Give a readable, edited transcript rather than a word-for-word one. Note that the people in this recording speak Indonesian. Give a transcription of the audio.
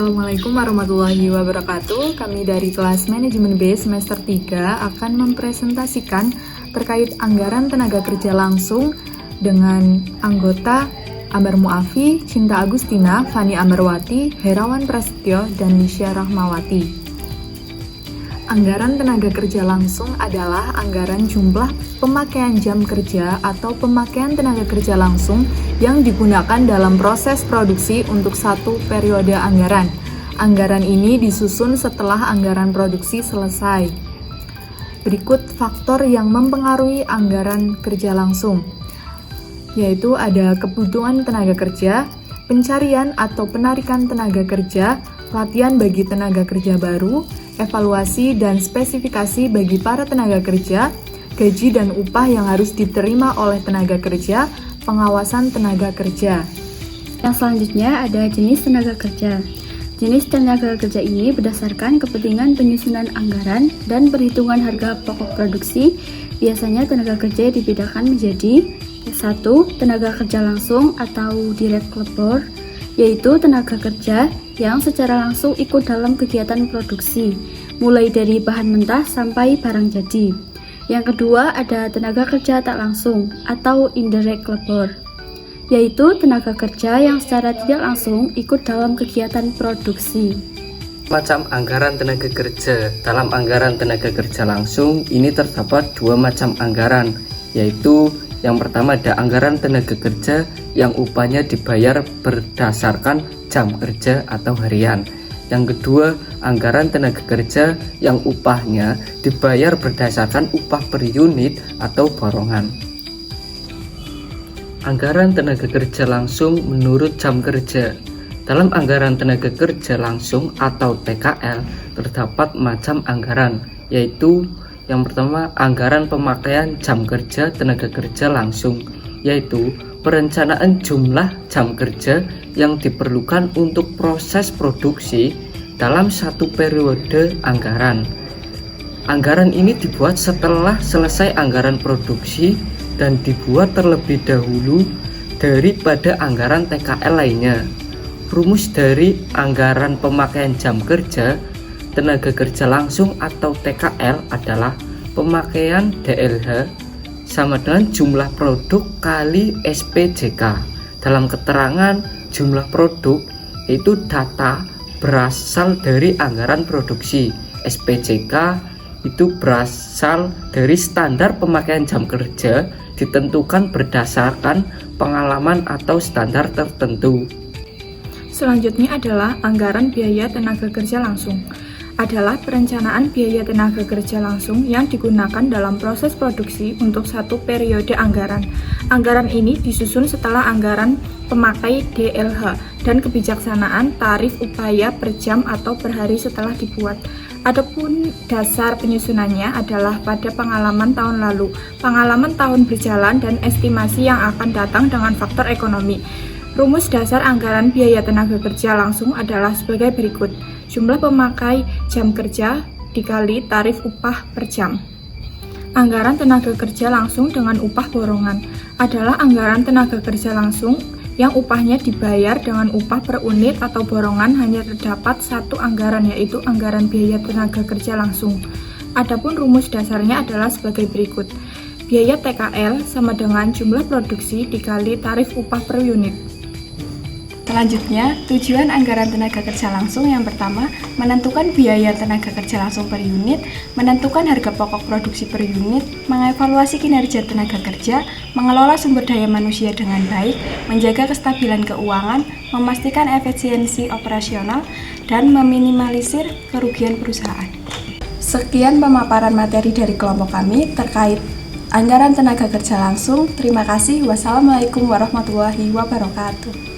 Assalamualaikum warahmatullahi wabarakatuh. Kami dari kelas Manajemen B semester 3 akan mempresentasikan terkait anggaran tenaga kerja langsung dengan anggota Amar Muafi, Cinta Agustina, Fani Amarwati, Herawan Prasetyo, dan Lisha Rahmawati. Anggaran tenaga kerja langsung adalah anggaran jumlah pemakaian jam kerja atau pemakaian tenaga kerja langsung yang digunakan dalam proses produksi untuk satu periode anggaran. Anggaran ini disusun setelah anggaran produksi selesai. Berikut faktor yang mempengaruhi anggaran kerja langsung, yaitu ada kebutuhan tenaga kerja, pencarian atau penarikan tenaga kerja, latihan bagi tenaga kerja baru, evaluasi dan spesifikasi bagi para tenaga kerja, gaji dan upah yang harus diterima oleh tenaga kerja, pengawasan tenaga kerja. Yang selanjutnya ada jenis tenaga kerja. Jenis tenaga kerja ini berdasarkan kepentingan penyusunan anggaran dan perhitungan harga pokok produksi. Biasanya tenaga kerja dibedakan menjadi 1. Tenaga kerja langsung atau direct labor, yaitu tenaga kerja yang secara langsung ikut dalam kegiatan produksi, mulai dari bahan mentah sampai barang jadi. Yang kedua ada tenaga kerja tak langsung atau indirect labor, yaitu tenaga kerja yang secara tidak langsung ikut dalam kegiatan produksi. Macam anggaran tenaga kerja. Dalam anggaran tenaga kerja langsung ini terdapat dua macam anggaran, yaitu yang pertama ada anggaran tenaga kerja yang upahnya dibayar berdasarkan jam kerja atau harian. Yang kedua, anggaran tenaga kerja yang upahnya dibayar berdasarkan upah per unit atau borongan. Anggaran tenaga kerja langsung menurut jam kerja. Dalam anggaran tenaga kerja langsung atau TKL terdapat macam anggaran, yaitu yang pertama, anggaran pemakaian jam kerja tenaga kerja langsung, yaitu perencanaan jumlah jam kerja yang diperlukan untuk proses produksi dalam satu periode anggaran. Anggaran ini dibuat setelah selesai anggaran produksi dan dibuat terlebih dahulu daripada anggaran TKL lainnya. Rumus dari anggaran pemakaian jam kerja tenaga kerja langsung atau TKL adalah pemakaian DLH sama dengan jumlah produk kali SPJK. Dalam keterangan jumlah produk itu data berasal dari anggaran produksi. SPJK itu berasal dari standar pemakaian jam kerja ditentukan berdasarkan pengalaman atau standar tertentu. Selanjutnya adalah anggaran biaya tenaga kerja langsung. Adalah perencanaan biaya tenaga kerja langsung yang digunakan dalam proses produksi untuk satu periode anggaran. Anggaran ini disusun setelah anggaran pemakai DLH dan kebijaksanaan tarif upaya per jam atau per hari setelah dibuat. Adapun dasar penyusunannya adalah pada pengalaman tahun lalu, pengalaman tahun berjalan, dan estimasi yang akan datang dengan faktor ekonomi. Rumus dasar anggaran biaya tenaga kerja langsung adalah sebagai berikut. Jumlah pemakai jam kerja dikali tarif upah per jam. Anggaran tenaga kerja langsung dengan upah borongan adalah anggaran tenaga kerja langsung yang upahnya dibayar dengan upah per unit atau borongan hanya terdapat satu anggaran, yaitu anggaran biaya tenaga kerja langsung. Adapun rumus dasarnya adalah sebagai berikut. Biaya TKL sama dengan jumlah produksi dikali tarif upah per unit. Selanjutnya, tujuan anggaran tenaga kerja langsung yang pertama, menentukan biaya tenaga kerja langsung per unit, menentukan harga pokok produksi per unit, mengevaluasi kinerja tenaga kerja, mengelola sumber daya manusia dengan baik, menjaga kestabilan keuangan, memastikan efisiensi operasional, dan meminimalisir kerugian perusahaan. Sekian pemaparan materi dari kelompok kami terkait anggaran tenaga kerja langsung. Terima kasih. Wassalamualaikum warahmatullahi wabarakatuh.